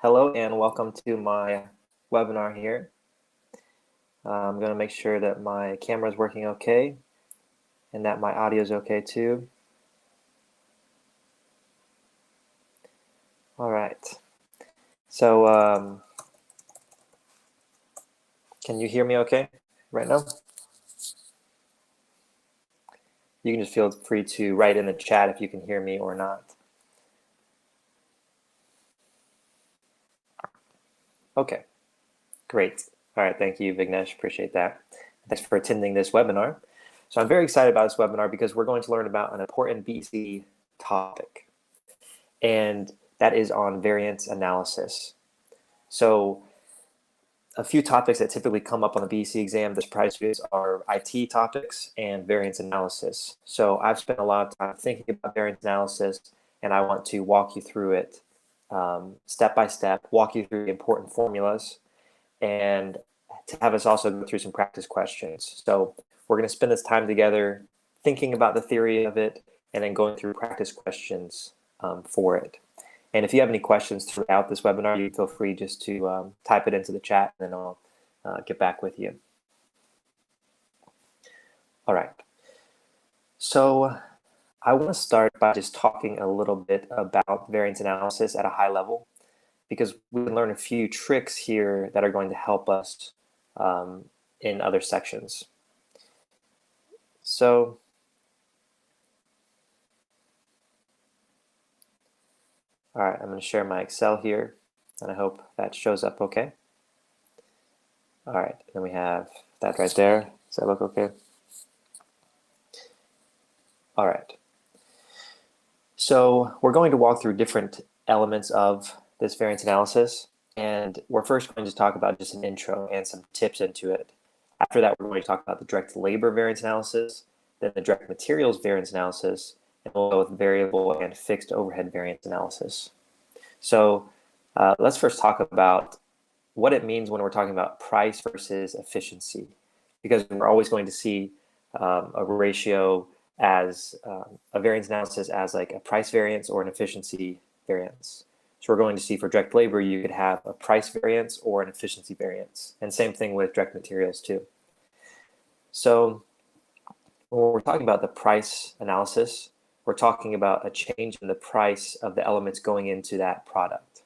Hello and welcome to my webinar here. I'm going to make sure that my camera is working okay and that my audio is okay too. All right. So can you hear me okay right now? You can just feel free to write in the chat if you can hear me or not. Okay, great. All right, thank you, Vignesh. Appreciate that. Thanks for attending this webinar. So I'm very excited about this webinar because we're going to learn about an important BEC topic, and that is on variance analysis. So a few topics that typically come up on the BEC exam that surprise students are IT topics and variance analysis. So I've spent a lot of time thinking about variance analysis, and I want to walk you through it step by step, walk you through the important formulas, and to have us also go through some practice questions. So we're going to spend this time together thinking about the theory of it and then going through practice questions for it. And if you have any questions throughout this webinar, you feel free just to type it into the chat, and then I'll get back with you. All right. So I want to start by just talking a little bit about variance analysis at a high level, because we can learn a few tricks here that are going to help us in other sections. So all right, I'm going to share my Excel here, and I hope that shows up okay. All right, then we have that right there. Does that look okay? All right. So we're going to walk through different elements of this variance analysis, and we're first going to talk about just an intro and some tips into it. After that, we're going to talk about the direct labor variance analysis, then the direct materials variance analysis, and we'll go with variable and fixed overhead variance analysis. So let's first talk about what it means when we're talking about price versus efficiency, because we're always going to see a ratio as a variance analysis as like a price variance or an efficiency variance. So we're going to see for direct labor, you could have a price variance or an efficiency variance, and same thing with direct materials too. So when we're talking about the price analysis, we're talking about a change in the price of the elements going into that product.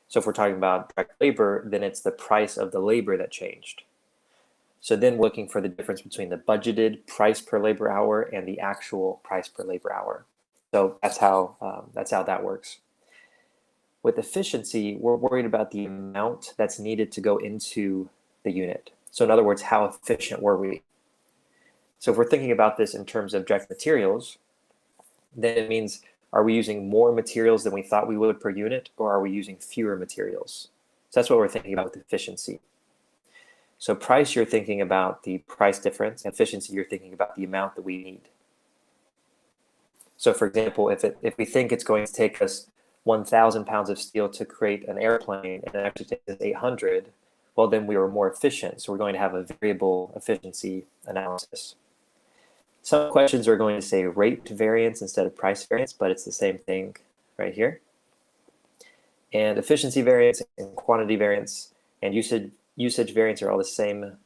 So if we're talking about direct labor, then it's the price of the labor that changed. So then we're looking for the difference between the budgeted price per labor hour and the actual price per labor hour. So that's how that works. With efficiency, we're worried about the amount that's needed to go into the unit. So in other words, how efficient were we? So if we're thinking about this in terms of direct materials, then it means, are we using more materials than we thought we would per unit, or are we using fewer materials? So that's what we're thinking about with efficiency. So price, you're thinking about the price difference, and efficiency, you're thinking about the amount that we need. So for example, if we think it's going to take us 1,000 pounds of steel to create an airplane and it actually takes us 800, well, then we were more efficient. So we're going to have a variable efficiency analysis. Some questions are going to say rate variance instead of price variance, but it's the same thing right here. And efficiency variance and quantity variance and usage variance are all the same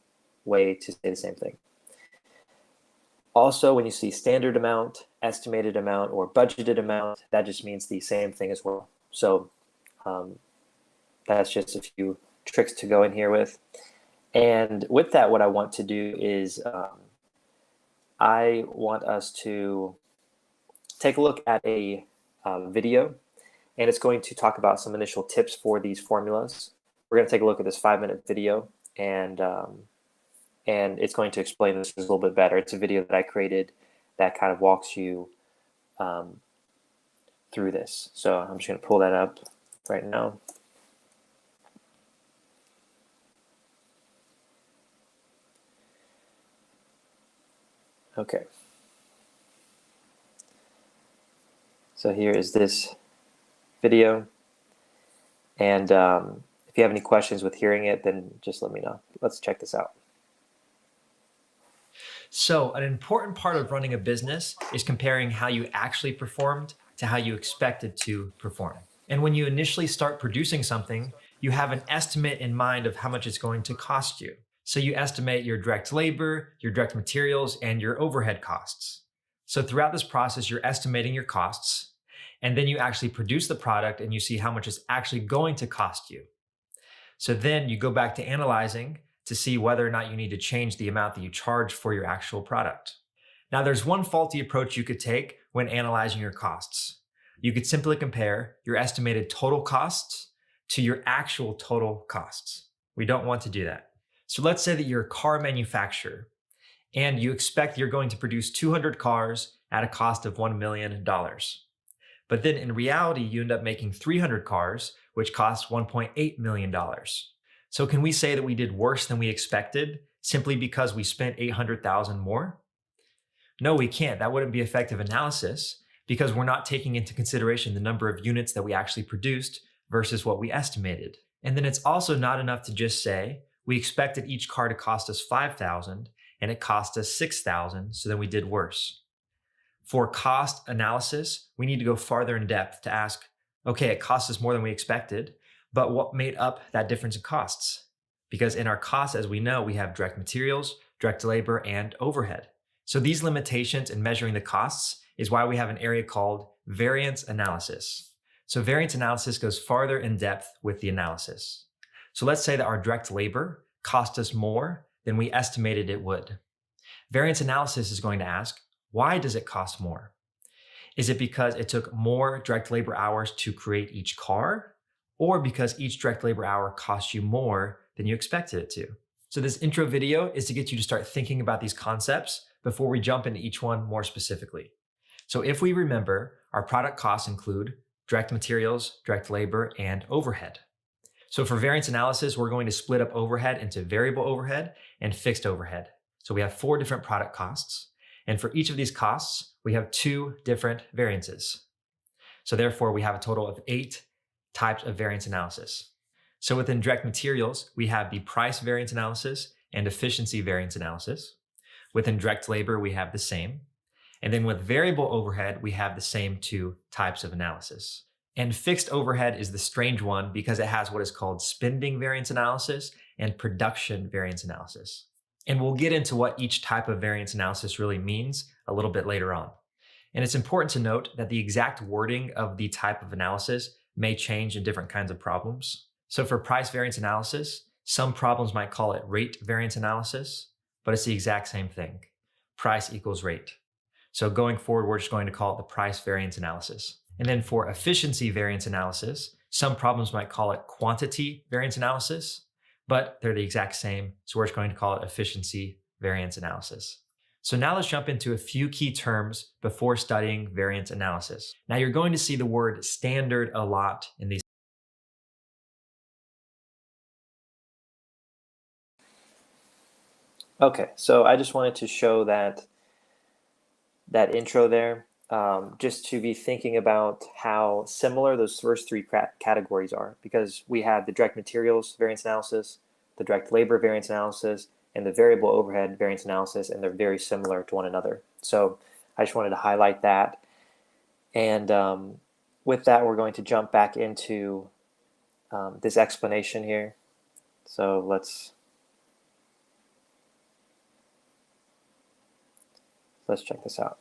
way to say the same thing. Also, when you see standard amount, estimated amount, or budgeted amount, that just means the same thing as well. So that's just a few tricks to go in here with. And with that, what I want to do is I want us to take a look at a video, and it's going to talk about some initial tips for these formulas. We're going to take a look at this 5-minute video, and it's going to explain this a little bit better. It's a video that I created that kind of walks you through this. So I'm just going to pull that up right now. Okay. So here is this video, and if you have any questions with hearing it, then just let me know. Let's check this out. So an important part of running a business is comparing how you actually performed to how you expected to perform. And when you initially start producing something, you have an estimate in mind of how much it's going to cost you. So you estimate your direct labor, your direct materials, and your overhead costs. So throughout this process, you're estimating your costs, and then you actually produce the product and you see how much it's actually going to cost you. So then you go back to analyzing to see whether or not you need to change the amount that you charge for your actual product. Now, there's one faulty approach you could take when analyzing your costs. You could simply compare your estimated total costs to your actual total costs. We don't want to do that. So let's say that you're a car manufacturer and you expect you're going to produce 200 cars at a cost of $1 million. But then in reality, you end up making 300 cars, which cost $1.8 million. So can we say that we did worse than we expected simply because we spent $800,000 more? No, we can't. That wouldn't be effective analysis because we're not taking into consideration the number of units that we actually produced versus what we estimated. And then it's also not enough to just say, we expected each car to cost us $5,000 and it cost us $6,000, so then we did worse. For cost analysis, we need to go farther in depth to ask, okay, it cost us more than we expected, but what made up that difference in costs? Because in our costs, as we know, we have direct materials, direct labor, and overhead. So these limitations in measuring the costs is why we have an area called variance analysis. So variance analysis goes farther in depth with the analysis. So let's say that our direct labor cost us more than we estimated it would. Variance analysis is going to ask, why does it cost more? Is it because it took more direct labor hours to create each car, or because each direct labor hour cost you more than you expected it to? So this intro video is to get you to start thinking about these concepts before we jump into each one more specifically. So if we remember, our product costs include direct materials, direct labor, and overhead. So for variance analysis, we're going to split up overhead into variable overhead and fixed overhead. So we have 4 different product costs. And for each of these costs, we have 2 different variances. So therefore, we have a total of 8 types of variance analysis. So within direct materials, we have the price variance analysis and efficiency variance analysis. Within direct labor, we have the same. And then with variable overhead, we have the same 2 types of analysis. And fixed overhead is the strange one because it has what is called spending variance analysis and production variance analysis. And we'll get into what each type of variance analysis really means a little bit later on. And it's important to note that the exact wording of the type of analysis may change in different kinds of problems. So for price variance analysis, some problems might call it rate variance analysis, but it's the exact same thing. Price equals rate. So going forward, we're just going to call it the price variance analysis. And then for efficiency variance analysis, some problems might call it quantity variance analysis, but they're the exact same. So we're just going to call it efficiency variance analysis. So now let's jump into a few key terms before studying variance analysis. Now you're going to see the word standard a lot in these. Okay, so I just wanted to show that intro there, just to be thinking about how similar those first 3 categories are, because we have the direct materials variance analysis, the direct labor variance analysis, and the variable overhead variance analysis, and they're very similar to one another. So I just wanted to highlight that. And with that, we're going to jump back into this explanation here. So let's check this out.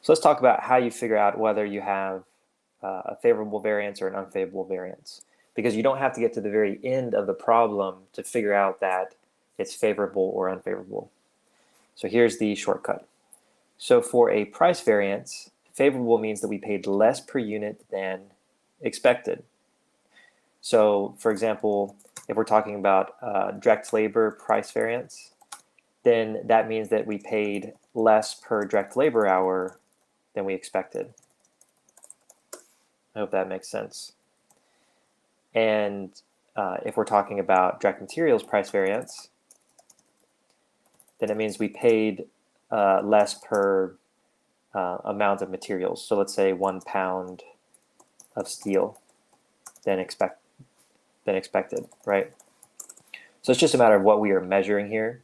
So let's talk about how you figure out whether you have a favorable variance or an unfavorable variance, because you don't have to get to the very end of the problem to figure out that it's favorable or unfavorable. So here's the shortcut. So for a price variance, favorable means that we paid less per unit than expected. So for example, if we're talking about direct labor price variance, then that means that we paid less per direct labor hour than we expected. I hope that makes sense. And if we're talking about direct materials price variance, then it means we paid less per amount of materials. So let's say 1 pound of steel than expected, right? So it's just a matter of what we are measuring here.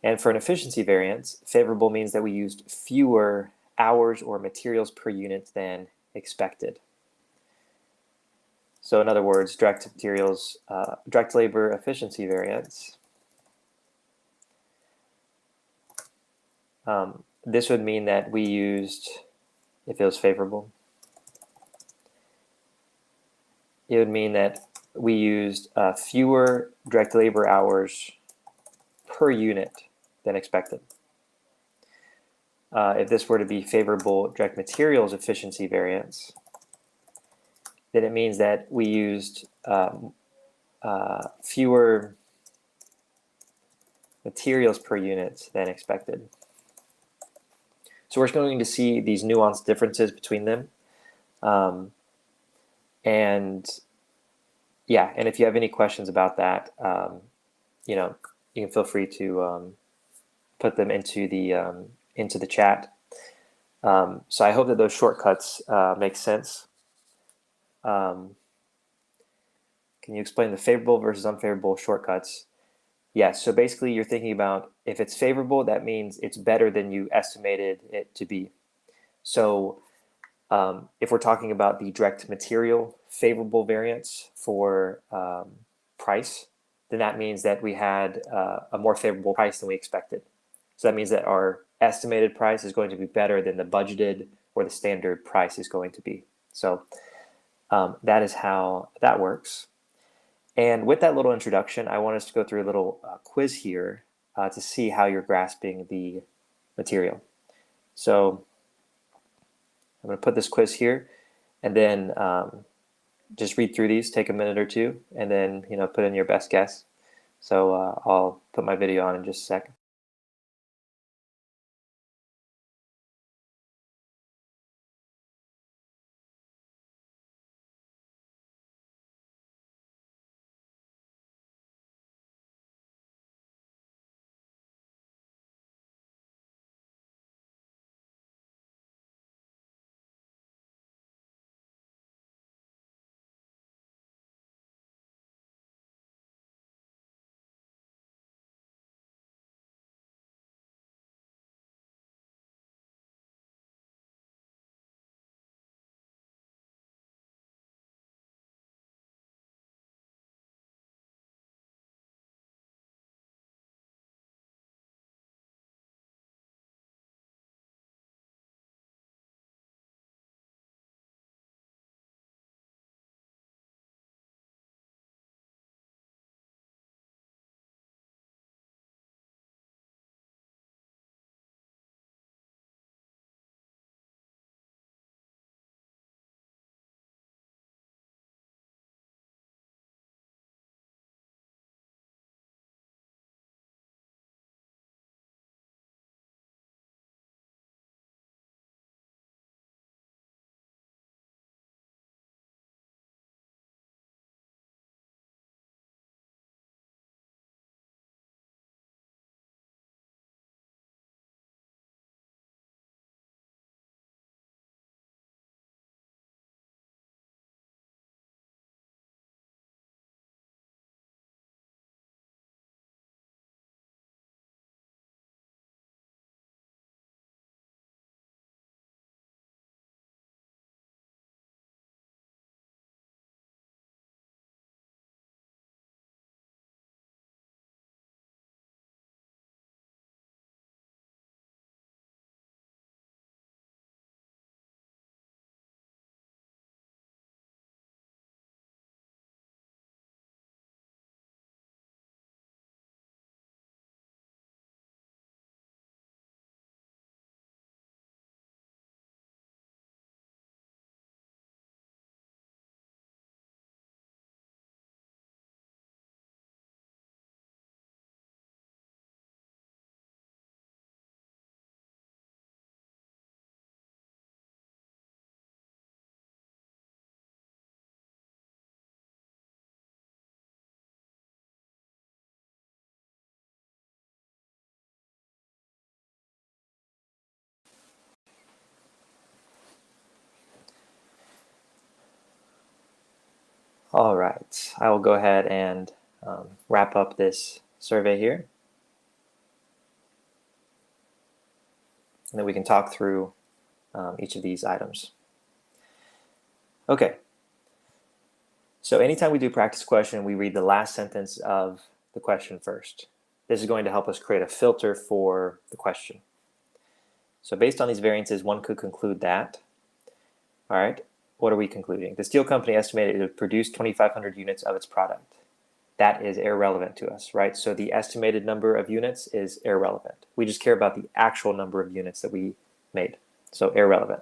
And for an efficiency variance, favorable means that we used fewer hours or materials per unit than expected. So in other words, direct labor efficiency variance. This would mean that we used, if it was favorable, it would mean that we used fewer direct labor hours per unit than expected. If this were to be favorable direct materials efficiency variance, then it means that we used fewer materials per unit than expected. So we're going to see these nuanced differences between them. And yeah, and if you have any questions about that, you know, you can feel free to put them into the chat. So I hope that those shortcuts make sense. Can you explain the favorable versus unfavorable shortcuts? Yes, so basically you're thinking about if it's favorable, that means it's better than you estimated it to be. So if we're talking about the direct material favorable variance for price, then that means that we had a more favorable price than we expected. So that means that our estimated price is going to be better than the budgeted or the standard price is going to be. So that is how that works. And with that little introduction, I want us to go through a little quiz here to see how you're grasping the material. So I'm going to put this quiz here, and then just read through these, take a minute or two, and then put in your best guess. So I'll put my video on in just a second. All right, I will go ahead and wrap up this survey here. And then we can talk through each of these items. Okay. So anytime we do practice question, we read the last sentence of the question first. This is going to help us create a filter for the question. So based on these variances, one could conclude that, all right, what are we concluding? The steel company estimated it would produce 2,500 units of its product. That is irrelevant to us, right? So the estimated number of units is irrelevant. We just care about the actual number of units that we made, so irrelevant.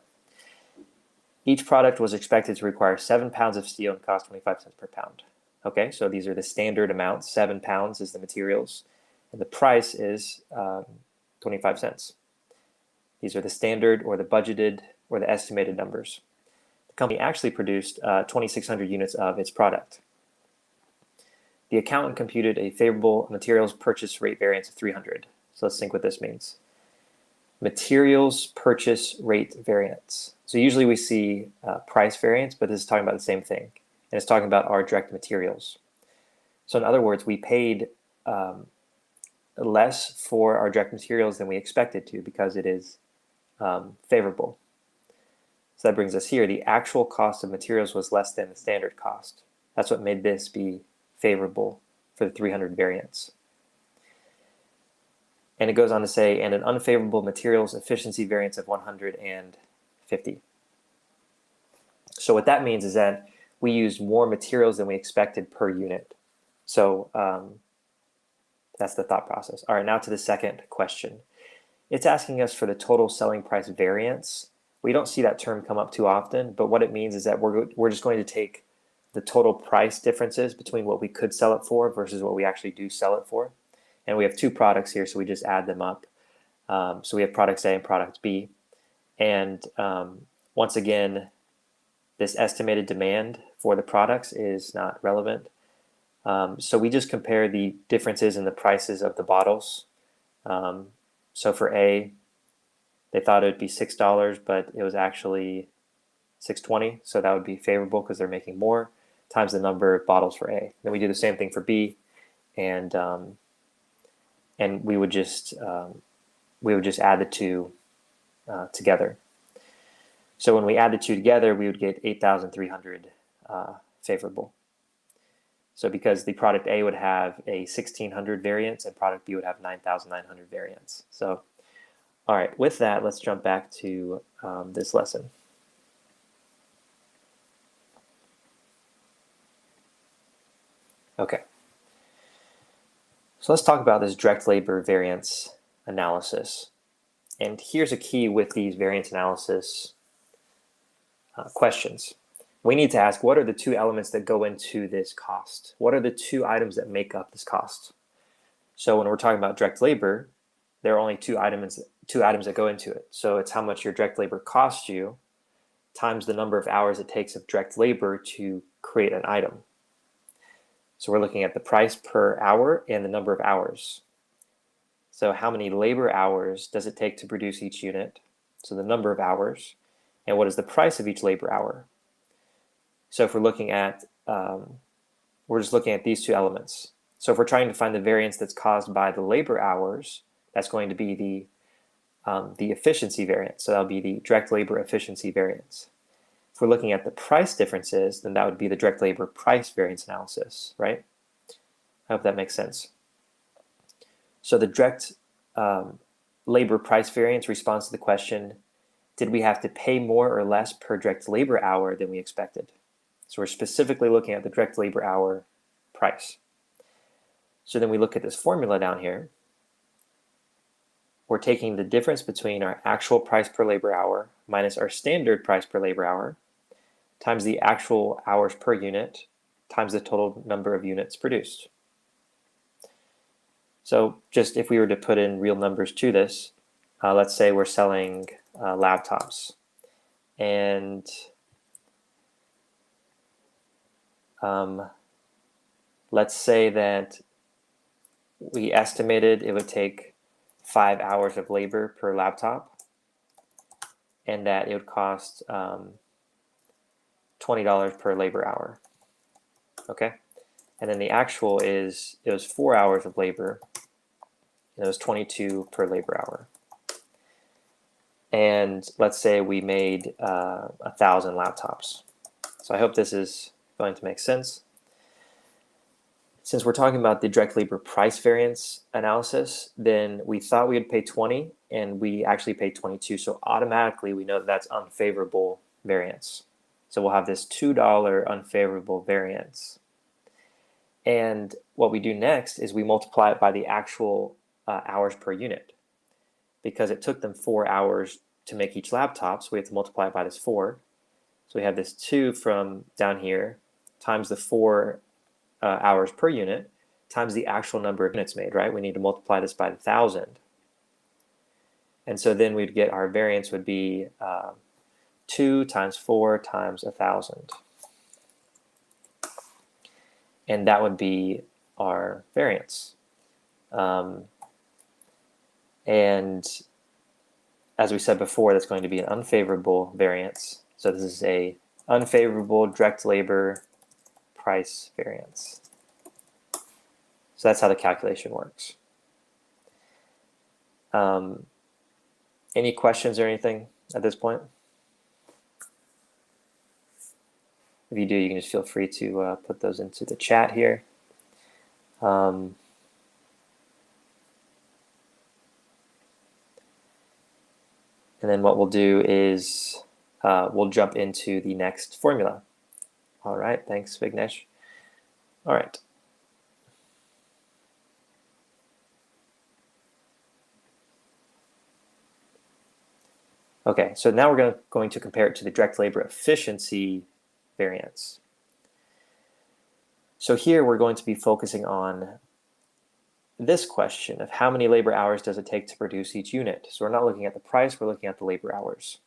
Each product was expected to require 7 pounds of steel and cost 25 cents per pound. Okay, so these are the standard amounts. 7 pounds is the materials, and the price is 25 cents. These are the standard or the budgeted or the estimated numbers. The company actually produced 2,600 units of its product. The accountant computed a favorable materials purchase rate variance of 300. So let's think what this means. Materials purchase rate variance. So usually we see price variance, but this is talking about the same thing. And it's talking about our direct materials. So in other words, we paid less for our direct materials than we expected to because it is favorable. So that brings us here. The actual cost of materials was less than the standard cost. That's what made this be favorable for the 300 variance. And it goes on to say, and an unfavorable materials efficiency variance of 150. So what that means is that we used more materials than we expected per unit. So that's the thought process. All right, now to the second question. It's asking us for the total selling price variance. We don't see that term come up too often, but what it means is that we're just going to take the total price differences between what we could sell it for versus what we actually do sell it for. And we have two products here, so we just add them up. So we have product A and product B. And once again, this estimated demand for the products is not relevant. So we just compare the differences in the prices of the bottles. So for A, they thought it would be $6, but it was actually $6.20. So that would be favorable because they're making more times the number of bottles for A. Then we do the same thing for B, and we would just add the two together. So when we add the two together, we would get 8,300 favorable. So because the product A would have a 1,600 variance and product B would have 9,900 variance. So, all right, with that, let's jump back to this lesson. Okay. So let's talk about this direct labor variance analysis. And here's a key with these variance analysis questions. We need to ask, what are the two elements that go into this cost? What are the two items that make up this cost? So when we're talking about direct labor, there are only two items that go into it. So it's how much your direct labor costs you times the number of hours it takes of direct labor to create an item. So we're looking at the price per hour and the number of hours. So how many labor hours does it take to produce each unit? So the number of hours. And what is the price of each labor hour? So if we're looking at, we're just looking at these two elements. So if we're trying to find the variance that's caused by the labor hours, that's going to be the efficiency variance. So that'll be the direct labor efficiency variance. If we're looking at the price differences, then that would be the direct labor price variance analysis, right? I hope that makes sense. So the direct labor price variance responds to the question, did we have to pay more or less per direct labor hour than we expected? So we're specifically looking at the direct labor hour price. So then we look at this formula down here. We're taking the difference between our actual price per labor hour minus our standard price per labor hour times the actual hours per unit times the total number of units produced. So just if we were to put in real numbers to this, let's say we're selling laptops, and let's say that we estimated it would take 5 hours of labor per laptop, and that it would cost $20 per labor hour. Okay, and then the actual is it was 4 hours of labor, and it was 22 per labor hour. And let's say we made 1,000 laptops. So I hope this is going to make sense. Since we're talking about the direct labor price variance analysis, then we thought we would pay 20 and we actually paid 22. So automatically we know that that's unfavorable variance. So we'll have this $2 unfavorable variance. And what we do next is we multiply it by the actual hours per unit. Because it took them 4 hours to make each laptop, so we have to multiply it by this 4. So we have this 2 from down here times the 4 hours per unit times the actual number of units made, right? We need to multiply this by 1,000. And so then we'd get our variance would be 2 times 4 times 1,000. And that would be our variance. And as we said before, that's going to be an unfavorable variance. So this is a unfavorable direct labor price variance. So that's how the calculation works. Any questions or anything at this point? If you do, you can just feel free to put those into the chat here. And then what we'll do is we'll jump into the next formula. All right, thanks, Vignesh. All right. Okay, so now we're going to compare it to the direct labor efficiency variance. So here we're going to be focusing on this question of how many labor hours does it take to produce each unit. So we're not looking at the price, we're looking at the labor hours.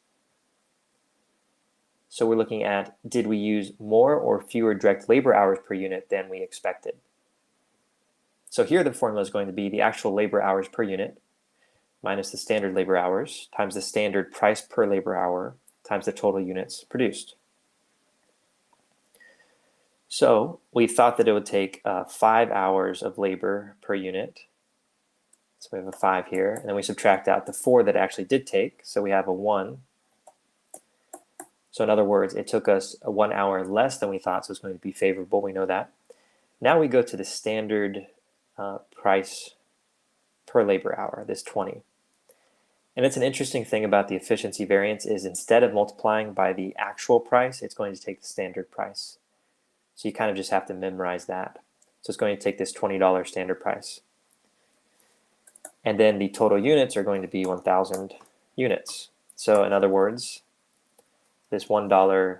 So we're looking at, did we use more or fewer direct labor hours per unit than we expected? So here the formula is going to be the actual labor hours per unit minus the standard labor hours times the standard price per labor hour times the total units produced. So we thought that it would take 5 hours of labor per unit. So we have a 5 here, and then we subtract out the 4 that it actually did take, so we have a 1. So in other words, it took us 1 hour less than we thought, so it's going to be favorable, we know that. Now we go to the standard price per labor hour, this 20. And it's an interesting thing about the efficiency variance is instead of multiplying by the actual price, it's going to take the standard price. So you kind of just have to memorize that. So it's going to take this $20 standard price. And then the total units are going to be 1,000 units. So in other words, this $1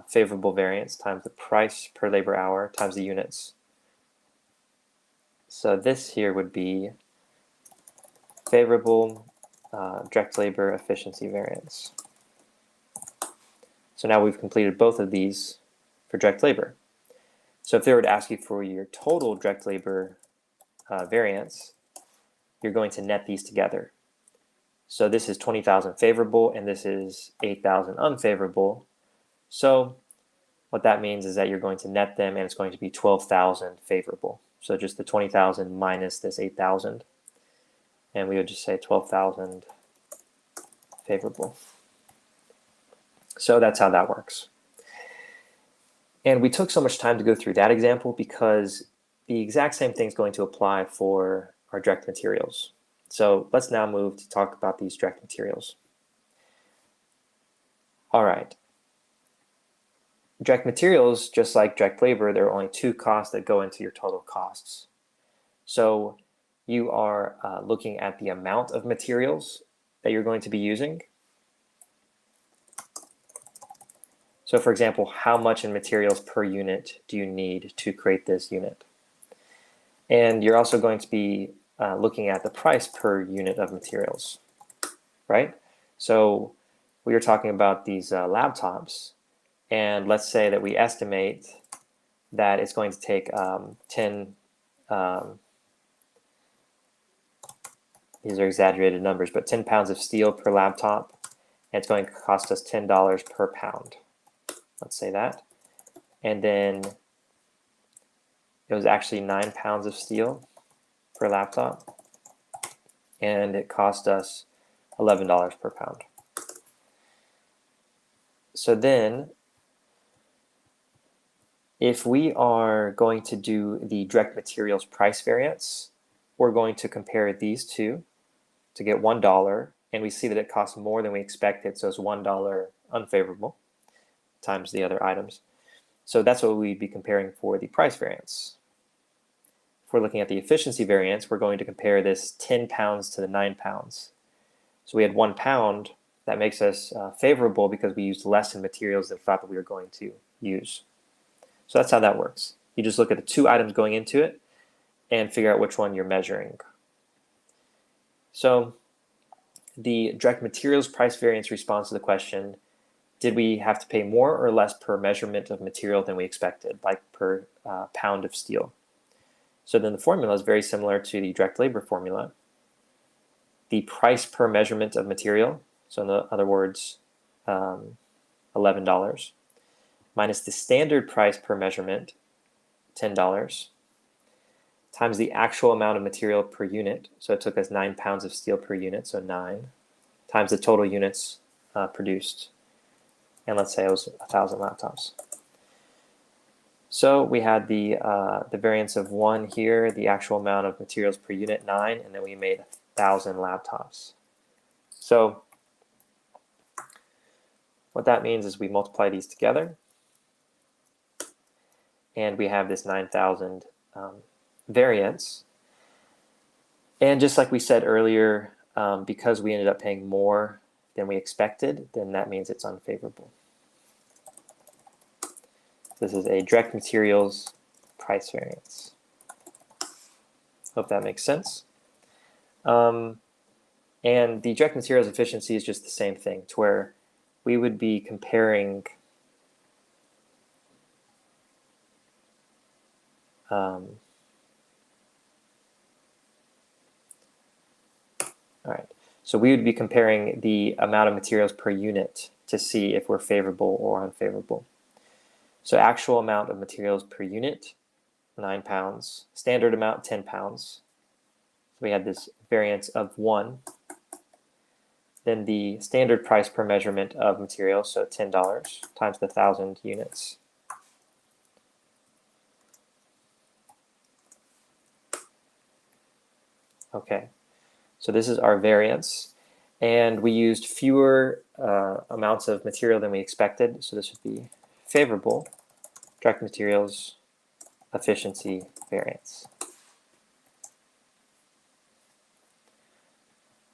favorable variance times the price per labor hour times the units. So this here would be favorable direct labor efficiency variance. So now we've completed both of these for direct labor. So if they were to ask you for your total direct labor variance, you're going to net these together. So this is 20,000 favorable and this is 8,000 unfavorable. So what that means is that you're going to net them and it's going to be 12,000 favorable. So just the 20,000 minus this 8,000. And we would just say 12,000 favorable. So that's how that works. And we took so much time to go through that example because the exact same thing is going to apply for our direct materials. So let's now move to talk about these direct materials. All right. Direct materials, just like direct labor, there are only 2 costs that go into your total costs. So you are looking at the amount of materials that you're going to be using. So for example, how much in materials per unit do you need to create this unit? And you're also going to be looking at the price per unit of materials, right? So we were talking about these laptops, and let's say that we estimate that it's going to take 10, these are exaggerated numbers, but 10 pounds of steel per laptop, and it's going to cost us $10 per pound. Let's say that. And then it was actually 9 pounds of steel per laptop, and it cost us $11 per pound. So then if we are going to do the direct materials price variance, we're going to compare these two to get $1, and we see that it costs more than we expected, so it's $1 unfavorable times the other items. So that's what we'd be comparing for the price variance. If we're looking at the efficiency variance, we're going to compare this 10 pounds to the 9 pounds. So we had 1 pound. That makes us favorable because we used less in materials than we thought that we were going to use. So that's how that works. You just look at the two items going into it and figure out which one you're measuring. So the direct materials price variance responds to the question, did we have to pay more or less per measurement of material than we expected, like per pound of steel? So then the formula is very similar to the direct labor formula. The price per measurement of material, so in other words, $11, minus the standard price per measurement, $10, times the actual amount of material per unit, so it took us 9 pounds of steel per unit, so 9, times the total units produced, and let's say it was 1,000 laptops. So we had the variance of 1 here, the actual amount of materials per unit, 9, and then we made 1,000 laptops. So what that means is we multiply these together, and we have this 9,000 variance. And just like we said earlier, because we ended up paying more than we expected, then that means it's unfavorable. This is a direct materials price variance. Hope that makes sense. And the direct materials efficiency is just the same thing, to where we would be comparing all right, so we would be comparing the amount of materials per unit to see if we're favorable or unfavorable. So actual amount of materials per unit, 9 pounds. Standard amount, 10 pounds. So we had this variance of 1. Then the standard price per measurement of materials, so $10 times the 1,000 units. Okay, so this is our variance. And we used fewer amounts of material than we expected, so this would be favorable direct materials efficiency variance.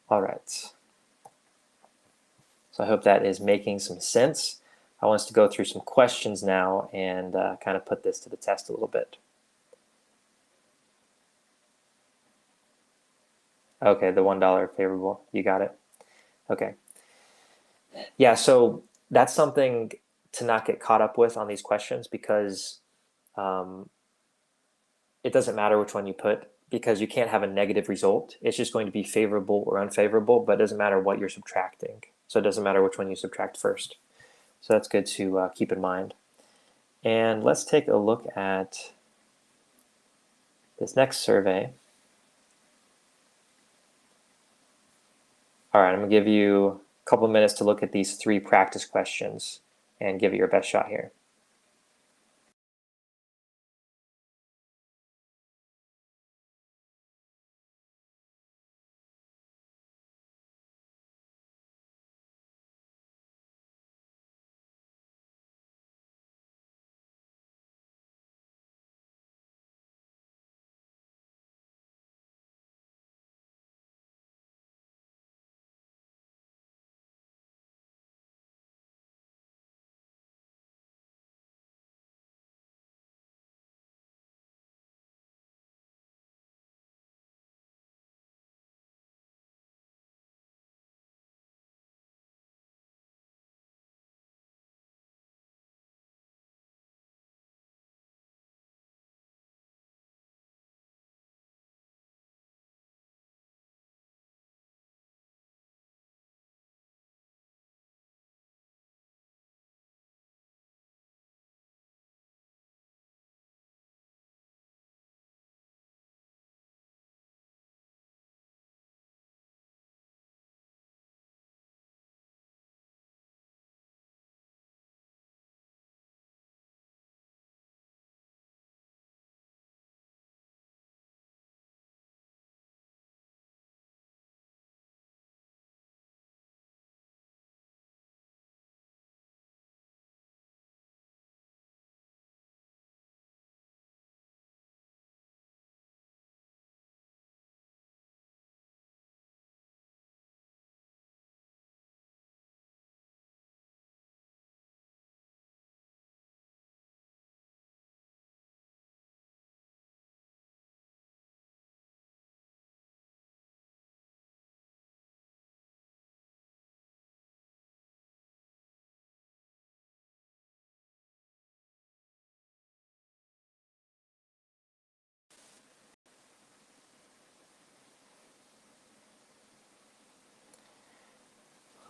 All right. So I hope that is making some sense. I want us to go through some questions now and kind of put this to the test a little bit. Okay, the $1 favorable, you got it. Okay. Yeah, so that's something to not get caught up with on these questions, because it doesn't matter which one you put, because you can't have a negative result. It's just going to be favorable or unfavorable, but it doesn't matter what you're subtracting. So it doesn't matter which one you subtract first. So that's good to keep in mind. And let's take a look at this next survey. All right, I'm gonna give you a couple of minutes to look at these 3 practice questions and give it your best shot here.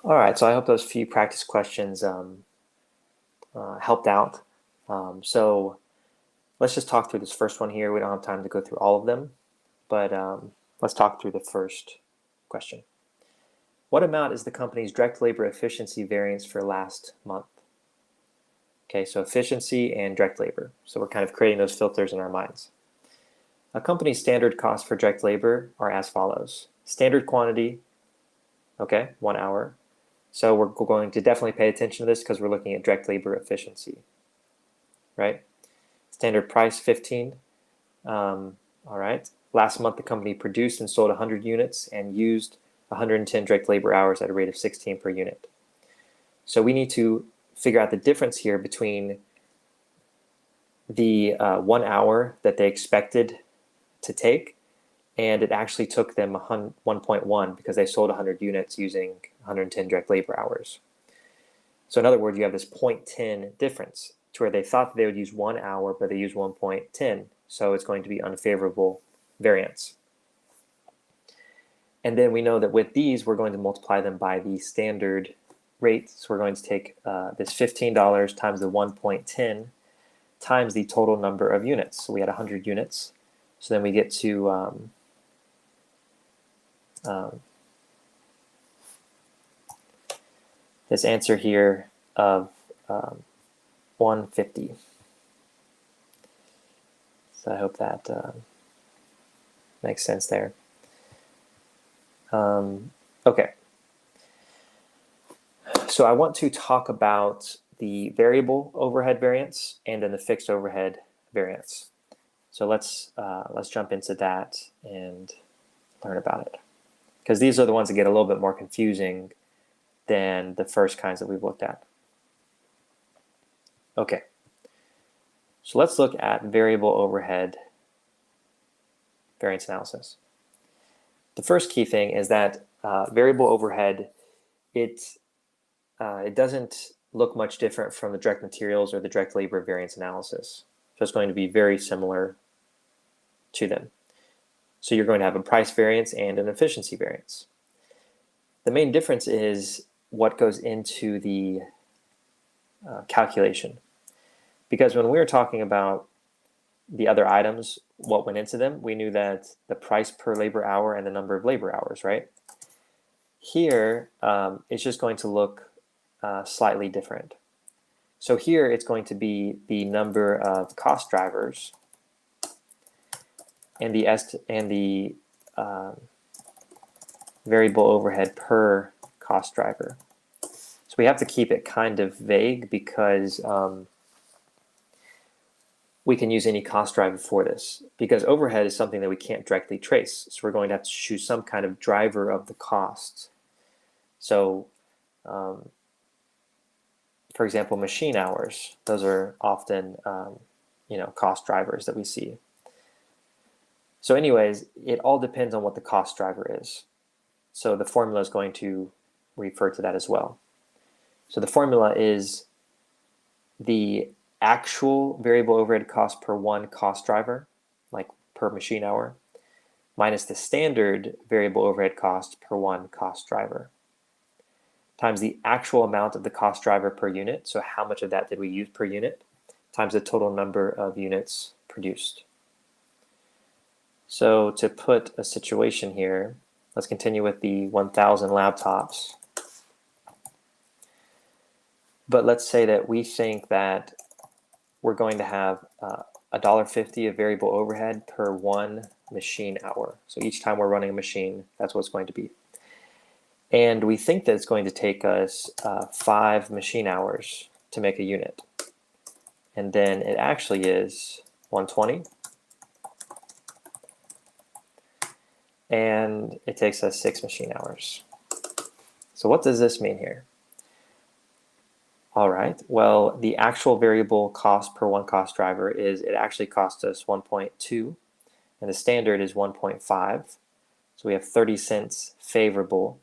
All right, so I hope those few practice questions helped out. So let's just talk through this first one here. We don't have time to go through all of them, but let's talk through the first question. What amount is the company's direct labor efficiency variance for last month? Okay, so efficiency and direct labor. So we're kind of creating those filters in our minds. A company's standard costs for direct labor are as follows. Standard quantity, okay, 1 hour. So we're going to definitely pay attention to this because we're looking at direct labor efficiency, right? Standard price, 15. All right. Last month, the company produced and sold 100 units and used 110 direct labor hours at a rate of 16 per unit. So we need to figure out the difference here between the 1 hour that they expected to take, and it actually took them 1.1 because they sold 100 units using 110 direct labor hours. So in other words, you have this 0.10 difference to where they thought that they would use 1 hour, but they used 1.10. So it's going to be unfavorable variance. And then we know that with these, we're going to multiply them by the standard rate. So we're going to take this $15 times the 1.10 times the total number of units. So we had 100 units. So then we get to this answer here of 150. So I hope that makes sense there. Okay. So I want to talk about the variable overhead variance and then the fixed overhead variance. So let's jump into that and learn about it, because these are the ones that get a little bit more confusing than the first kinds that we've looked at. Okay, so let's look at variable overhead variance analysis. The first key thing is that variable overhead, it doesn't look much different from the direct materials or the direct labor variance analysis. So it's going to be very similar to them. So you're going to have a price variance and an efficiency variance. The main difference is what goes into the calculation. Because when we were talking about the other items, what went into them, we knew that the price per labor hour and the number of labor hours, right? Here, it's just going to look slightly different. So here, it's going to be the number of cost drivers and the variable overhead per cost driver. So we have to keep it kind of vague because we can use any cost driver for this, because overhead is something that we can't directly trace. So we're going to have to choose some kind of driver of the cost. So for example, machine hours, those are often cost drivers that we see. So anyways, it all depends on what the cost driver is. So the formula is going to refer to that as well. So the formula is the actual variable overhead cost per one cost driver, like per machine hour, minus the standard variable overhead cost per one cost driver, times the actual amount of the cost driver per unit, so how much of that did we use per unit, times the total number of units produced. So to put a situation here, let's continue with the 1,000 laptops. But let's say that we think that we're going to have $1.50 of variable overhead per one machine hour. So each time we're running a machine, that's what it's going to be. And we think that it's going to take us 5 machine hours to make a unit. And then it actually is 120. And it takes us 6 machine hours. So what does this mean here? All right, well, the actual variable cost per one cost driver is it actually cost us 1.2, and the standard is 1.5. So we have 30 cents favorable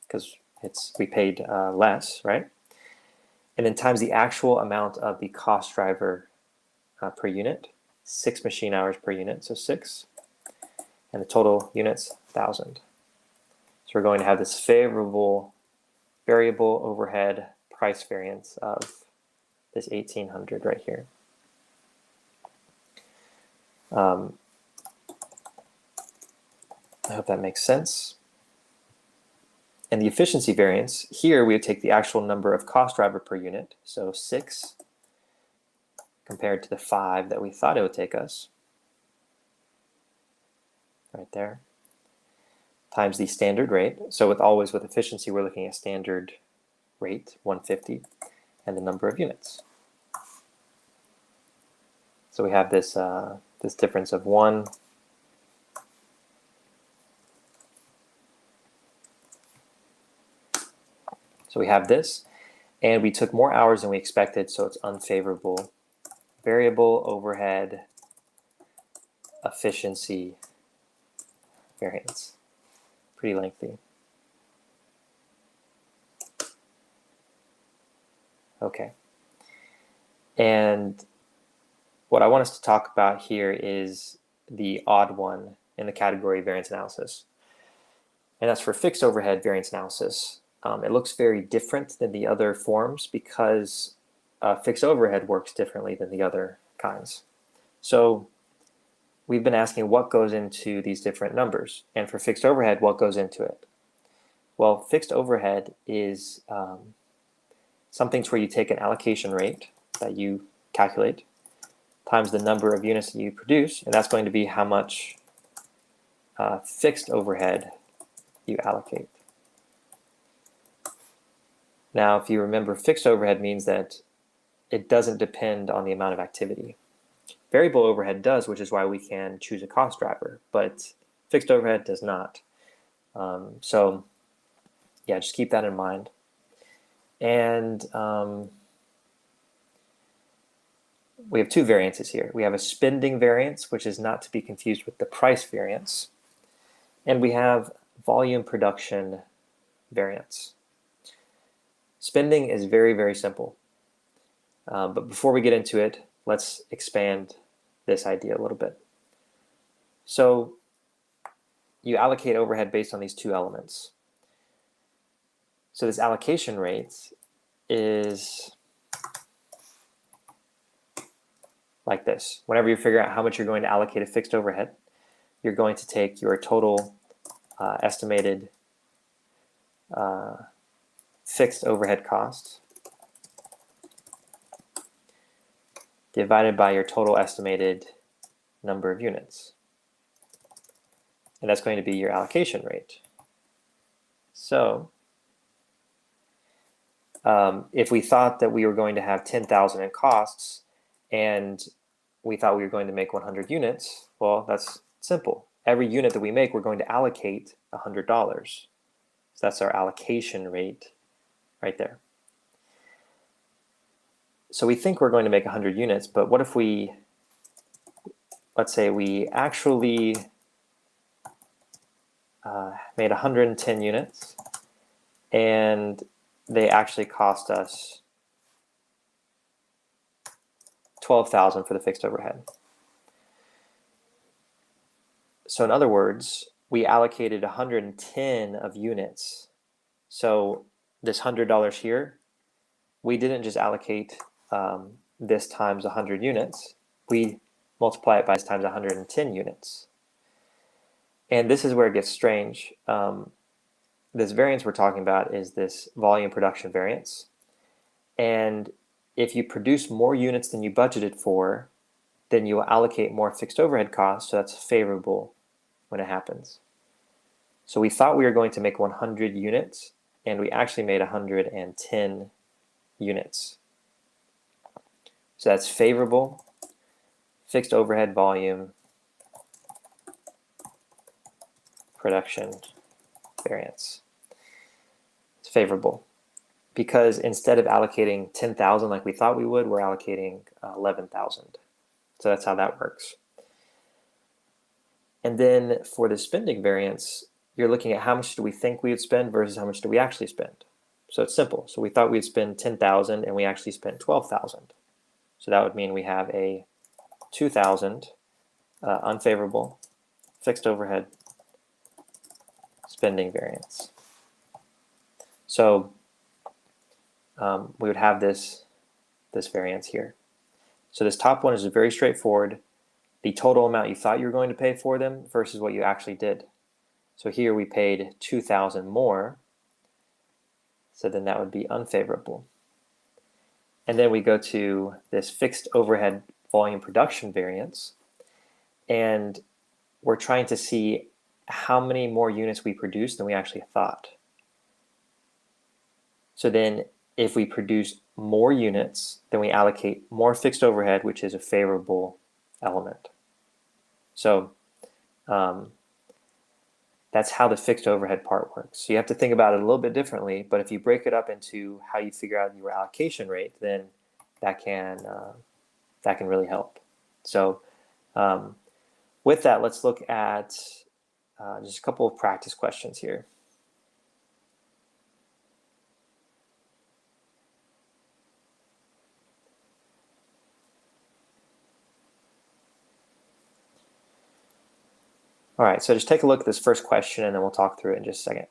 because we paid less, right? And then times the actual amount of the cost driver per unit, 6 machine hours per unit, so 6. And the total units, 1,000. So we're going to have this favorable variable overhead price variance of this 1800 right here. I hope that makes sense. And the efficiency variance, here we would take the actual number of cost driver per unit, so 6 compared to the 5 that we thought it would take us, right there, times the standard rate. So with efficiency, we're looking at standard rate, 150, and the number of units. So we have this, this difference of 1. So we have this, and we took more hours than we expected, so it's unfavorable. Variable overhead efficiency variance. Pretty lengthy. Okay. And what I want us to talk about here is the odd one in the category variance analysis. And that's for fixed overhead variance analysis. It looks very different than the other forms because fixed overhead works differently than the other kinds. So we've been asking what goes into these different numbers. And for fixed overhead, what goes into it? Well, fixed overhead is something where you take an allocation rate that you calculate times the number of units that you produce, and that's going to be how much fixed overhead you allocate. Now, if you remember, fixed overhead means that it doesn't depend on the amount of activity. Variable overhead does, which is why we can choose a cost driver, but fixed overhead does not. So yeah, just keep that in mind. And we have two variances here. We have a spending variance, which is not to be confused with the price variance. And we have volume production variance. Spending is very, very simple. But before we get into it, let's expand this idea a little bit. So you allocate overhead based on these two elements. So this allocation rate is like this. Whenever you figure out how much you're going to allocate a fixed overhead, you're going to take your total estimated fixed overhead costs divided by your total estimated number of units. And that's going to be your allocation rate. So if we thought that we were going to have 10,000 in costs and we thought we were going to make 100 units, well, that's simple. Every unit that we make, we're going to allocate $100. So that's our allocation rate right there. So we think we're going to make 100 units, but what if we, let's say we actually made 110 units and they actually cost us 12,000 for the fixed overhead. So in other words, we allocated 110 of units. So this $100 here, we didn't just allocate this times 100 units. We multiply it by this times 110 units. And this is where it gets strange. This variance we're talking about is this volume production variance. And if you produce more units than you budgeted for, then you will allocate more fixed overhead costs, so that's favorable when it happens. So we thought we were going to make 100 units, and we actually made 110 units. So that's favorable fixed overhead volume production variance. It's favorable because instead of allocating 10,000 like we thought we would, we're allocating 11,000. So that's how that works. And then for the spending variance, you're looking at how much do we think we would spend versus how much do we actually spend. So it's simple. So we thought we'd spend 10,000 and we actually spent 12,000. So that would mean we have a 2,000 unfavorable fixed overhead spending variance. So we would have this variance here. So this top one is very straightforward. The total amount you thought you were going to pay for them versus what you actually did. So here we paid $2,000 more. So then that would be unfavorable. And then we go to this fixed overhead volume production variance. And we're trying to see how many more units we produce than we actually thought. So then if we produce more units, then we allocate more fixed overhead, which is a favorable element. So that's how the fixed overhead part works. So you have to think about it a little bit differently, but if you break it up into how you figure out your allocation rate, then that can really help. So with that, let's look at just a couple of practice questions here. All right, so just take a look at this first question and then we'll talk through it in just a second.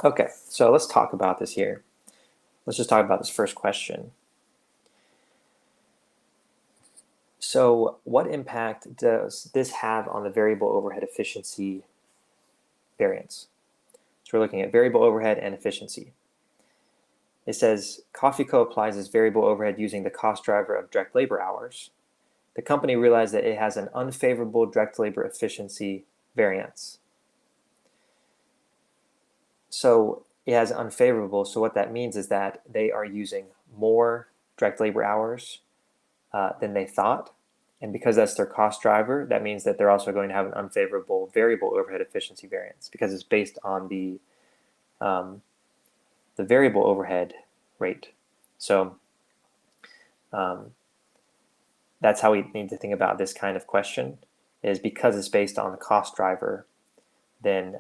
Okay, so let's talk about this here. Let's just talk about this first question. So what impact does this have on the variable overhead efficiency variance? So we're looking at variable overhead and efficiency. It says Coffee Co. applies this variable overhead using the cost driver of direct labor hours. The company realized that it has an unfavorable direct labor efficiency variance. So it has unfavorable, so what that means is that they are using more direct labor hours than they thought. And because that's their cost driver, that means that they're also going to have an unfavorable variable overhead efficiency variance because it's based on the variable overhead rate. So that's how we need to think about this kind of question, is because it's based on the cost driver, then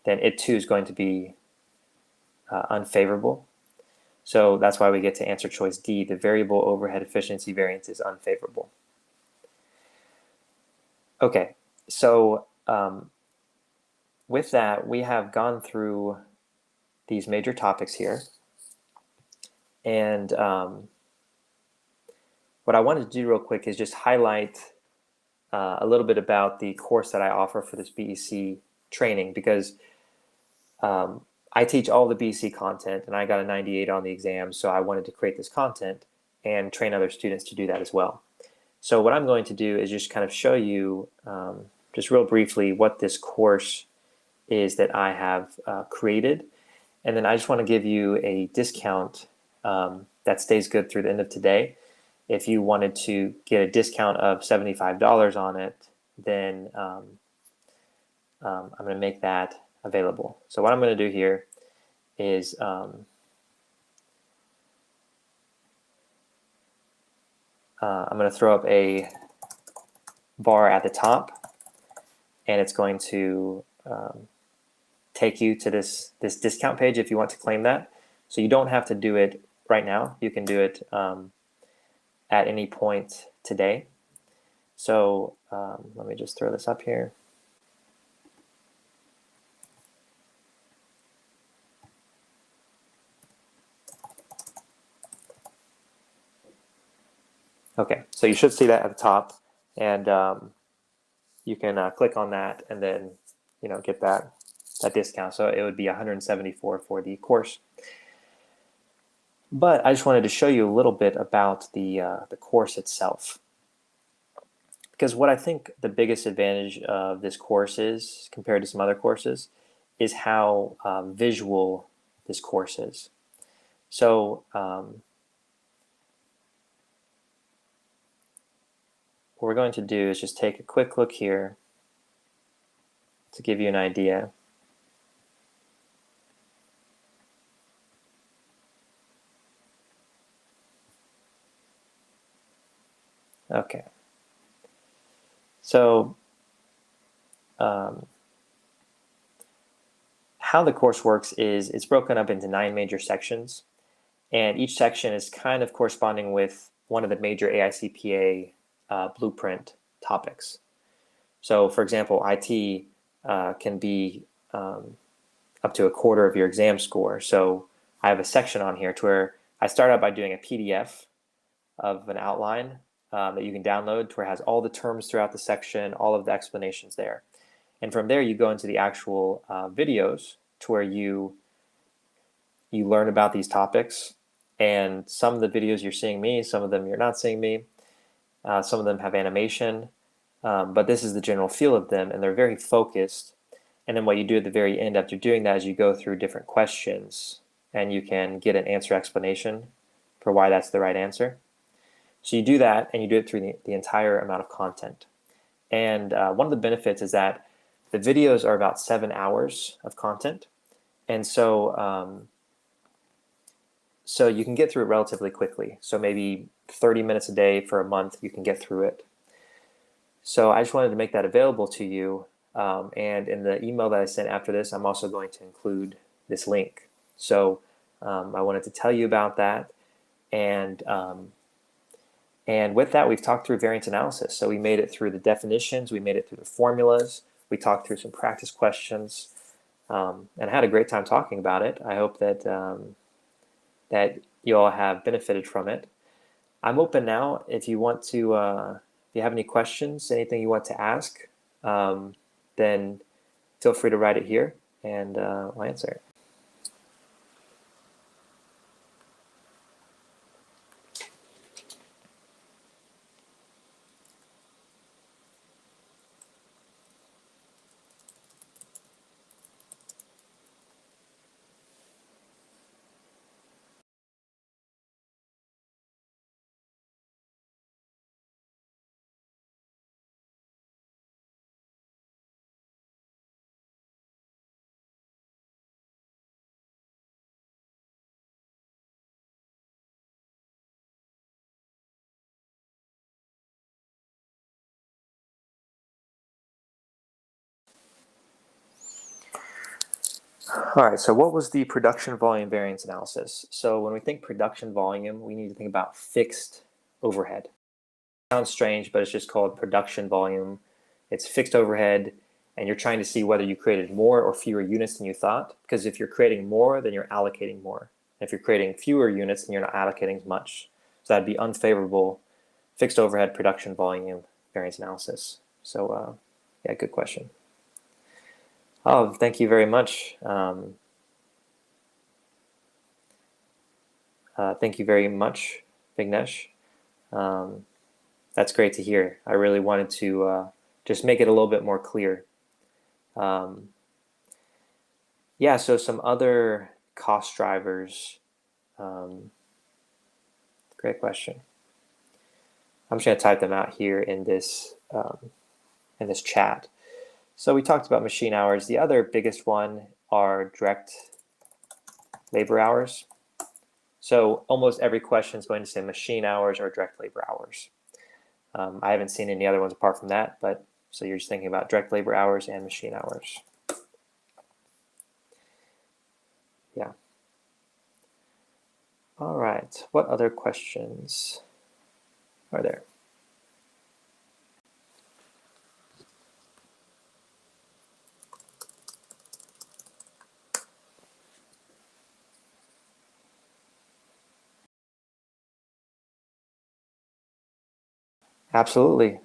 it too is going to be unfavorable. So that's why we get to answer choice D. The variable overhead efficiency variance is unfavorable. Okay, so with that, we have gone through these major topics here. And what I wanted to do real quick is just highlight a little bit about the course that I offer for this BEC training, because I teach all the BEC content and I got a 98 on the exam, so I wanted to create this content and train other students to do that as well. So what I'm going to do is just kind of show you just real briefly what this course is that I have created. And then I just want to give you a discount that stays good through the end of today. If you wanted to get a discount of $75 on it, then I'm going to make that available. So what I'm going to do here is I'm going to throw up a bar at the top, and it's going to take you to this discount page if you want to claim that. So you don't have to do it right now. You can do it at any point today. So let me just throw this up here. Okay, so you should see that at the top, and you can click on that and then get that discount. So it would be $174 for the course. But I just wanted to show you a little bit about the course itself, because what I think the biggest advantage of this course is compared to some other courses is how visual this course is. So what we're going to do is just take a quick look here to give you an idea. Okay. So how the course works is it's broken up into 9 major sections, and each section is kind of corresponding with one of the major AICPA blueprint topics. So for example, IT can be up to a quarter of your exam score. So I have a section on here to where I start out by doing a PDF of an outline that you can download to where it has all the terms throughout the section, all of the explanations there. And from there, you go into the actual videos to where you learn about these topics. And some of the videos you're seeing me, some of them you're not seeing me. Some of them have animation, but this is the general feel of them, and they're very focused. And then what you do at the very end after doing that is you go through different questions, and you can get an answer explanation for why that's the right answer. So you do that, and you do it through the entire amount of content. And one of the benefits is that the videos are about 7 hours of content. And so so you can get through it relatively quickly. So maybe 30 minutes a day for a month, you can get through it. So I just wanted to make that available to you. And in the email that I sent after this, I'm also going to include this link. So I wanted to tell you about that. And with that, we've talked through variance analysis. So we made it through the definitions, we made it through the formulas, we talked through some practice questions, and I had a great time talking about it. I hope that that you all have benefited from it. I'm open now. If you want to, if you have any questions, anything you want to ask, then feel free to write it here, and I'll answer it. All right, so what was the production volume variance analysis? So when we think production volume, we need to think about fixed overhead. It sounds strange, but it's just called production volume. It's fixed overhead, and you're trying to see whether you created more or fewer units than you thought. Because if you're creating more, then you're allocating more. If you're creating fewer units, then you're not allocating as much. So that'd be unfavorable fixed overhead production volume variance analysis. So yeah, good question. Oh, thank you very much. Thank you very much, Vignesh. That's great to hear. I really wanted to just make it a little bit more clear. Yeah, so some other cost drivers. Great question. I'm just going to type them out here in this chat. So we talked about machine hours. The other biggest one are direct labor hours. So almost every question is going to say machine hours or direct labor hours. I haven't seen any other ones apart from that, but so you're just thinking about direct labor hours and machine hours. Yeah. All right, what other questions are there? Absolutely.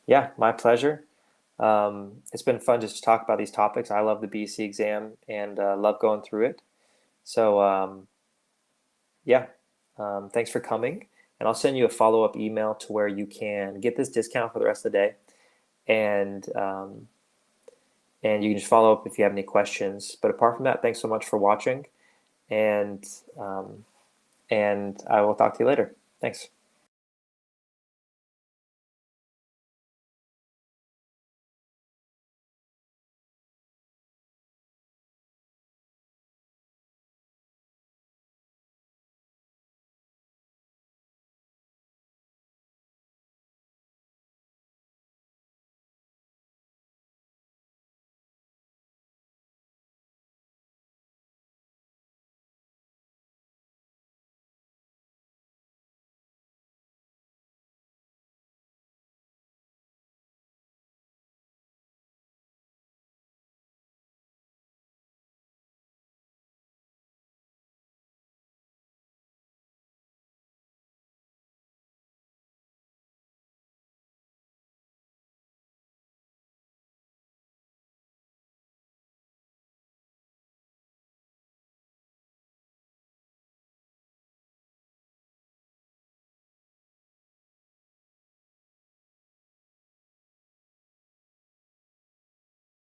Yeah, my pleasure. It's been fun just to talk about these topics. I love the BEC exam and love going through it. So yeah, thanks for coming. And I'll send you a follow-up email to where you can get this discount for the rest of the day. And you can just follow up if you have any questions. But apart from that, thanks so much for watching. And I will talk to you later. Thanks.